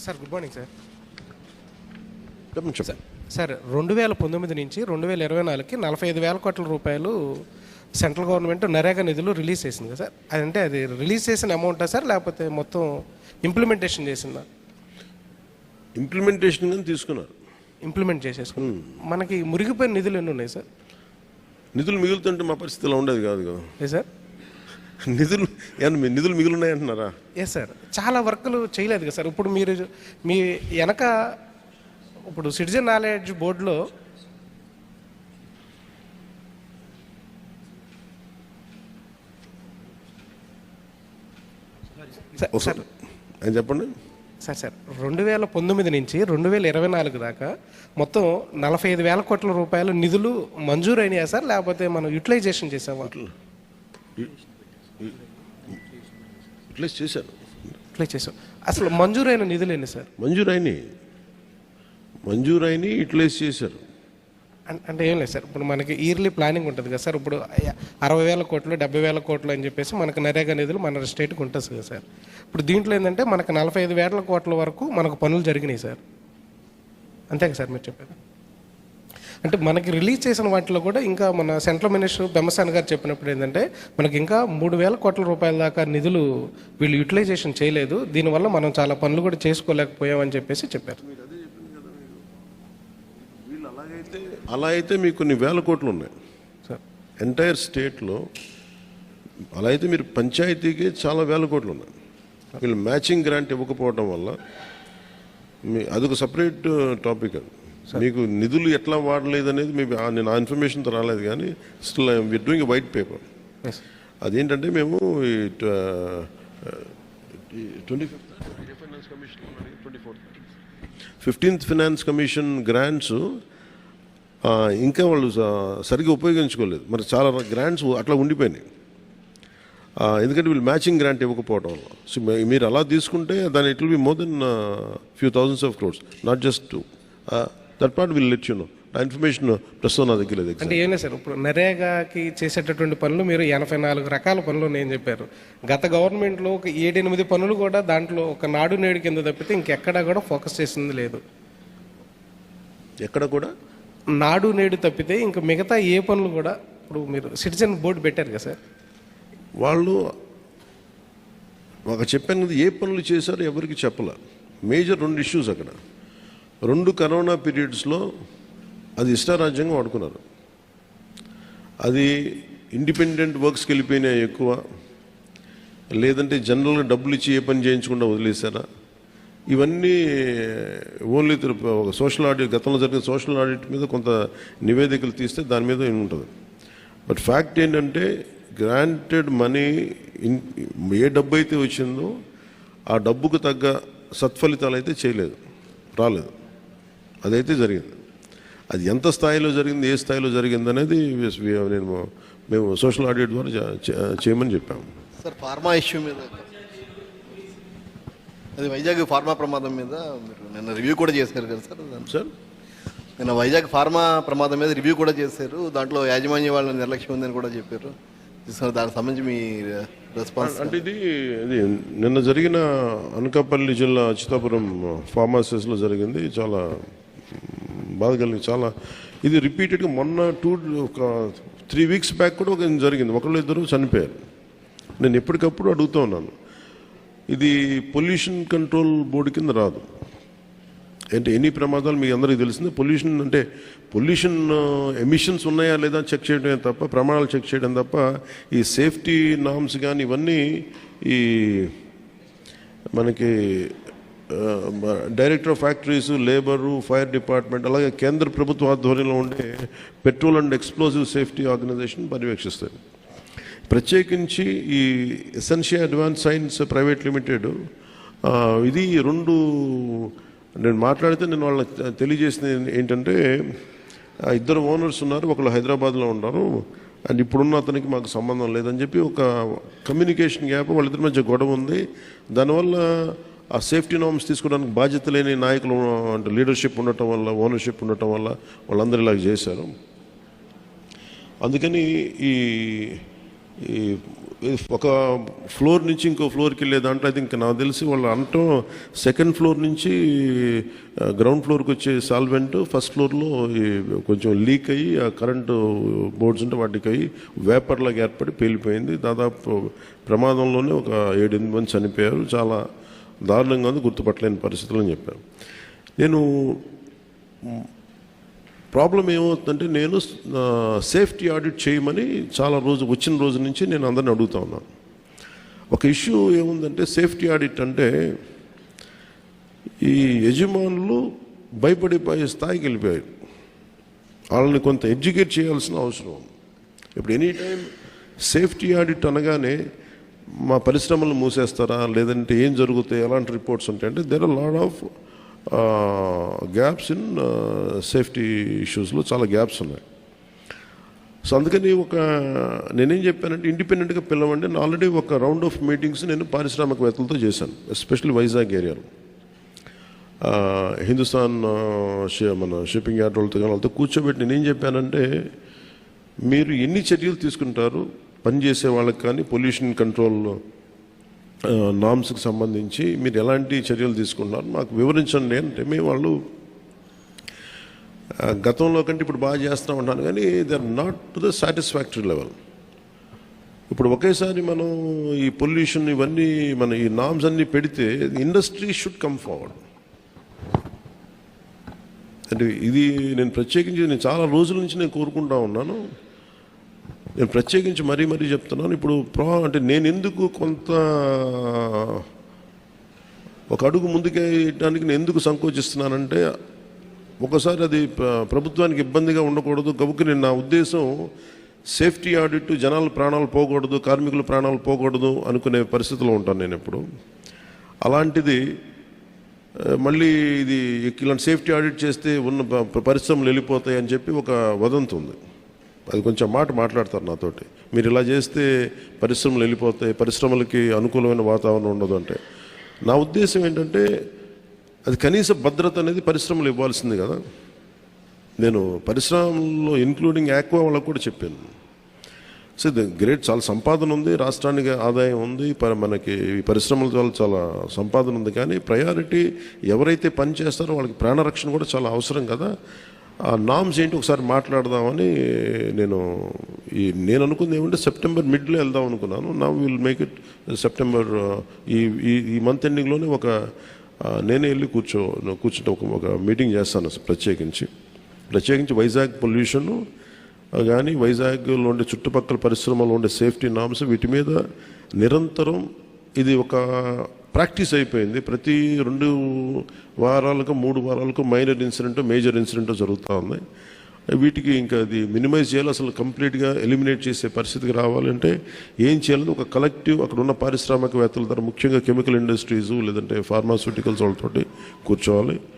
Sir good morning sir. చెప్పండి. Sir 2019 నుంచి 2024కి 45,000 కోట్ల రూపాయలు సెంట్రల్ గవర్నమెంట్ నరేగా నిధులు రిలీజ్ చేసింది కదా సార్. అదంటే అది రిలీజ్ చేసిన అమౌంటా సార్, లేకపోతే మొత్తం ఇంప్లిమెంటేషన్ చేసిందా? ఇంప్లిమెంటేషన్ కానీ తీసుకున్నారు, ఇంప్లిమెంట్ చేసేసుకున్నాం. మనకి మురిగిపోయిన నిధులు ఎన్ని ఉన్నాయి సార్? నిధులు మిగులుతుంటే మా పరిస్థితి ఇలా ఉండేది కాదు కదా. ఏ సార్, నిధులు మిగులున్నాయి అంటున్నారా? ఎస్ సార్, చాలా వర్కులు చేయలేదు కదా సార్. ఇప్పుడు మీరు మీ వెనక ఇప్పుడు సిటిజన్ నాలెడ్జ్ బోర్డులో సార్ చెప్పండి సార్ 2019 నుంచి 2024 దాకా మొత్తం 45,000 కోట్ల రూపాయల నిధులు మంజూరు అయినాయా సార్, లేకపోతే మనం యూటిలైజేషన్ చేసామా? యూటిలైజ్ చేశారు. యూటిలైజ్ చేసాం. అసలు మంజూరైన నిధులు ఎన్ని సార్? మంజూరైన యూటిలైజ్ చేశారు. అంటే ఏం లేదు సార్, ఇప్పుడు మనకి ఇయర్లీ ప్లానింగ్ ఉంటుంది కదా సార్. ఇప్పుడు 60,000 కోట్లు 70,000 కోట్లు అని చెప్పేసి మనకు నరేగా నిధులు మన స్టేట్కి ఉంటుంది కదా సార్. ఇప్పుడు దీంట్లో ఏంటంటే మనకు 45,000 కోట్ల వరకు మనకు పనులు జరిగినాయి సార్. అంతే కదా సార్ మీరు చెప్పారు? అంటే మనకి రిలీజ్ చేసిన వాటిలో కూడా ఇంకా మన సెంట్రల్ మినిస్టర్ బెమ్మసాని గారు చెప్పినప్పుడు ఏంటంటే మనకి ఇంకా 3,000 కోట్ల రూపాయల దాకా నిధులు వీళ్ళు యూటిలైజేషన్ చేయలేదు, దీనివల్ల మనం చాలా పనులు కూడా చేసుకోలేకపోయామని చెప్పేసి చెప్పారు. అలా అయితే మీకు కొన్ని వేల కోట్లు ఉన్నాయి సార్ ఎంటైర్ స్టేట్లో. అలా అయితే మీరు పంచాయతీకి చాలా వేల కోట్లు ఉన్నాయి. వీళ్ళు మ్యాచింగ్ గ్రాంట్ ఇవ్వకపోవడం వల్ల అదొక సపరేట్ టాపిక్. అది మీకు నిధులు ఎట్లా వాడలేదు అనేది మీ నేను ఆ ఇన్ఫర్మేషన్తో రాలేదు, కానీ still we're doing a white paper. అదేంటంటే మేము 15th ఫైనాన్స్ కమిషన్ గ్రాంట్స్ ఇంకా వాళ్ళు సరిగ్గా ఉపయోగించుకోలేదు. మరి చాలా గ్రాంట్స్ అట్లా ఉండిపోయినాయి, ఎందుకంటే వీళ్ళు మ్యాచింగ్ గ్రాంట్ ఇవ్వకపోవడం వల్ల. సో మీరు అలా తీసుకుంటే దాని it will be more than few thousands of crores, not just that part will let you know. ఆ ఇన్ఫర్మేషన్ ప్రస్తుతం నా దగ్గర లేదు. అంటే ఏమే సార్, ఇప్పుడు నరేగాకి చేసేటటువంటి పనులు మీరు 84 రకాల పనులు ఉన్నాయని చెప్పారు. గత గవర్నమెంట్లో ఒక 7-8 పనులు కూడా దాంట్లో ఒక నాడు నేడు కింద తప్పితే ఇంకెక్కడా కూడా ఫోకస్ చేసింది లేదు. ఎక్కడ కూడా నాడు నేడు తప్పితే ఇంకా మిగతా ఏ పనులు కూడా ఇప్పుడు మీరు సిటిజన్ బోర్డు పెట్టారు కదా సార్, వాళ్ళు ఒక చెప్పాను ఏ పనులు చేశారో ఎవరికి చెప్పలే. మేజర్ 2 ఇష్యూస్ అక్కడ. 2 కరోనా పీరియడ్స్లో అది ఇష్టారాజ్యంగా వాడుకున్నారు. అది ఇండిపెండెంట్ వర్క్స్కి వెళ్ళిపోయినాయి ఎక్కువ, లేదంటే జనరల్గా డబ్బులు ఇచ్చి ఏ పని చేయించకుండా వదిలేశారా, ఇవన్నీ ఓన్లీ ఒక సోషల్ ఆడిట్, గతంలో జరిగిన సోషల్ ఆడిట్ మీద కొంత నివేదికలు తీస్తే దాని మీద ఉంటుంది. బట్ ఫ్యాక్ట్ ఏంటంటే గ్రాంటెడ్ మనీ ఏ డబ్బు అయితే వచ్చిందో ఆ డబ్బుకు తగ్గ సత్ఫలితాలు అయితే రాలేదు. అదైతే జరిగింది. అది ఎంత స్థాయిలో జరిగింది, ఏ స్థాయిలో జరిగింది అనేది మేము సోషల్ ఆడిట్ ద్వారా చేయమని చెప్పాము. సార్ ఫార్మా ఇష్యూ మీద, అది వైజాగ్ ఫార్మా ప్రమాదం మీద మీరు నిన్న రివ్యూ కూడా చేశారు కదా సార్. నిన్న వైజాగ్ ఫార్మా ప్రమాదం మీద రివ్యూ కూడా చేశారు. దాంట్లో యాజమాన్య వాళ్ళ నిర్లక్ష్యం ఉందని కూడా చెప్పారు. దానికి సంబంధించి మీ రెస్పాన్స్ అంటే ఇది నిన్న జరిగిన అనకాపల్లి జిల్లా అచ్యుతాపురం ఫార్మాసిస్లో జరిగింది. చాలా బాధ కలిగింది. చాలా ఇది రిపీటెడ్గా మొన్న 3 వీక్స్ బ్యాక్ కూడా జరిగింది. 1-2 చనిపోయారు. నేను ఎప్పటికప్పుడు అడుగుతూ ఉన్నాను, ఇది పొల్యూషన్ కంట్రోల్ బోర్డు కింద రాదు. అంటే ఎన్ని ప్రమాదాలు మీకు అందరికీ తెలిసిందే. పొల్యూషన్ ఎమిషన్స్ ఉన్నాయా లేదా చెక్ చేయడమే తప్ప, ప్రమాణాలు చెక్ చేయడం తప్ప, ఈ సేఫ్టీ నామ్స్ కానీ ఇవన్నీ ఈ మనకి director of factories, labour, fire department, అలాగే కేంద్ర ప్రభుత్వ ఆధ్వర్యంలో ఉండే petrol and explosive safety organisation పర్యవేక్షిస్తాయి. ప్రత్యేకించి ఈ Essentia advance science private limited, ఇది 2 నేను మాట్లాడితే నేను వాళ్ళకి తెలియజేసింది ఏంటంటే, 2 ఓనర్స్ ఉన్నారు, ఒకళ్ళు హైదరాబాద్లో ఉన్నారు, అండ్ ఇప్పుడున్న అతనికి మాకు సంబంధం లేదని చెప్పి ఒక కమ్యూనికేషన్ గ్యాప్ వాళ్ళిద్దరి మధ్య గొడవ ఉంది. దానివల్ల ఆ సేఫ్టీ నార్మ్స్ తీసుకోవడానికి బాధ్యత లేని నాయకులు అంటే లీడర్షిప్ ఉండటం వల్ల, ఓనర్షిప్ ఉండటం వల్ల వాళ్ళందరూ ఇలాగ చేశారు. అందుకని ఈ ఈ ఒక ఫ్లోర్ నుంచి ఇంకో ఫ్లోర్కి వెళ్ళే దాంట్లో అది ఇంకా నాకు తెలిసి వాళ్ళు అనటం సెకండ్ ఫ్లోర్ నుంచి గ్రౌండ్ ఫ్లోర్కి వచ్చే సాల్వెంట్ ఫస్ట్ ఫ్లోర్లో కొంచెం లీక్ అయ్యి ఆ కరెంటు బోర్డ్స్ ఉంటే వాటికి అయ్యి వేపర్లాగా ఏర్పడి పేలిపోయింది. దాదాపు ప్రమాదంలోనే ఒక 7-8 మంది చనిపోయారు. చాలా దారుణంగా ఉంది, గుర్తుపట్టలేని పరిస్థితులు అని చెప్పారు. నేను ప్రాబ్లం ఏమవుతుందంటే నేను సేఫ్టీ ఆడిట్ చేయమని చాలా వచ్చిన రోజు నుంచి నేను అందరిని అడుగుతా ఉన్నాను. ఒక ఇష్యూ ఏముందంటే సేఫ్టీ ఆడిట్ అంటే ఈ యజమానులు భయపడిపోయే స్థాయికి వెళ్ళిపోయారు. వాళ్ళని కొంత ఎడ్యుకేట్ చేయాల్సిన అవసరం ఉంది. ఇప్పుడు ఎనీ టైం సేఫ్టీ ఆడిట్ అనగానే మా పరిశ్రమలు మూసేస్తారా, లేదంటే ఏం జరుగుతాయి, ఎలాంటి రిపోర్ట్స్ ఉంటాయంటే there are lot of gaps in safety ఇష్యూస్లో చాలా గ్యాప్స్ ఉన్నాయి. సో అందుకని నేనేం చెప్పానంటే ఇండిపెండెంట్గా పిలవండి. నేను ఆల్రెడీ ఒక రౌండ్ ఆఫ్ మీటింగ్స్ నేను పారిశ్రామికవేత్తలతో చేశాను, ఎస్పెషల్లీ వైజాగ్ ఏరియాలో. హిందుస్థాన్ మన షిప్పింగ్ యార్డ్ వాళ్ళతో కూర్చోబెట్టి నేనేం చెప్పానంటే మీరు ఎన్ని చర్యలు తీసుకుంటారు పనిచేసే వాళ్ళకి కానీ పొల్యూషన్ కంట్రోల్ నామ్స్కి సంబంధించి మీరు ఎలాంటి చర్యలు తీసుకుంటున్నారు మాకు వివరించండి అంటే మేము వాళ్ళు గతంలో కంటే ఇప్పుడు బాగా చేస్తూ ఉంటాను కానీ they are not to the satisfactory level. ఇప్పుడు ఒకేసారి మనం ఈ పొల్యూషన్ ఇవన్నీ మన ఈ నామ్స్ అన్నీ పెడితే ఇండస్ట్రీ షుడ్ కమ్ ఫార్వర్డ్. అంటే ఇది నేను ప్రత్యేకించి చాలా రోజుల నుంచి నేను కోరుకుంటా ఉన్నాను. నేను ప్రత్యేకించి మరీ చెప్తున్నాను. ఇప్పుడు అంటే నేను ఎందుకు కొంత ఒక అడుగు ముందుకేయడానికి నేను ఎందుకు సంకోచిస్తున్నానంటే ఒకసారి అది ప్రభుత్వానికి ఇబ్బందిగా ఉండకూడదు. గబుక్కి నేను నా ఉద్దేశం సేఫ్టీ ఆడిట్ జనాల ప్రాణాలు పోకూడదు, కార్మికుల ప్రాణాలు పోకూడదు అనుకునే పరిస్థితిలో ఉంటాను నేను ఎప్పుడు. అలాంటిది మళ్ళీ ఇది ఇలాంటి సేఫ్టీ ఆడిట్ చేస్తే ఉన్న పరిశ్రమలు వెళ్ళిపోతాయి అని చెప్పి ఒక వదంతి ఉంది. అది కొంచెం మాట్లాడతారు నాతోటి, మీరు ఇలా చేస్తే పరిశ్రమలు వెళ్ళిపోతాయి, పరిశ్రమలకి అనుకూలమైన వాతావరణం ఉండదు అంటే. నా ఉద్దేశం ఏంటంటే అది కనీస భద్రత అనేది పరిశ్రమలు ఇవ్వాల్సింది కదా. నేను పరిశ్రమల్లో ఇంక్లూడింగ్ ఆక్వా వాళ్ళకు కూడా చెప్పాను. సో గ్రేట్, చాలా సంపాదన ఉంది, రాష్ట్రానికి ఆదాయం ఉంది, మనకి పరిశ్రమల వల్ల చాలా సంపాదన ఉంది. కానీ ప్రయారిటీ ఎవరైతే పని చేస్తారో వాళ్ళకి ప్రాణరక్షణ కూడా చాలా అవసరం కదా. ఆ నామ్స్ ఏంటి ఒకసారి మాట్లాడదామని నేను అనుకుంది ఏమంటే సెప్టెంబర్ మిడ్లో వెళ్దాం అనుకున్నాను. నా విల్ మేక్ ఇట్ సెప్టెంబర్ ఈ మంత్ ఎండింగ్లోనే నేనే వెళ్ళి కూర్చుంటే ఒక మీటింగ్ చేస్తాను ప్రత్యేకించి వైజాగ్ పొల్యూషన్ కానీ వైజాగ్లో ఉండే చుట్టుపక్కల పరిశ్రమలో ఉండే సేఫ్టీ నామ్స్ వీటి మీద నిరంతరం ఇది ఒక ప్రాక్టీస్ అయిపోయింది. ప్రతి 2 వారాలకు 3 వారాలకు మైనర్ ఇన్సిడెంట్ మేజర్ ఇన్సిడెంట్ జరుగుతూ ఉంది. వీటికి ఇంకా అది మినిమైజ్ చేయాలి, అసలు కంప్లీట్గా ఎలిమినేట్ చేసే పరిస్థితికి రావాలంటే ఏం చేయాలని ఒక కలెక్టివ్ అక్కడ ఉన్న పారిశ్రామికవేత్తల ద్వారా ముఖ్యంగా కెమికల్ ఇండస్ట్రీస్ లేదంటే ఫార్మాస్యూటికల్స్ వాళ్ళతోటి కూర్చోవాలి.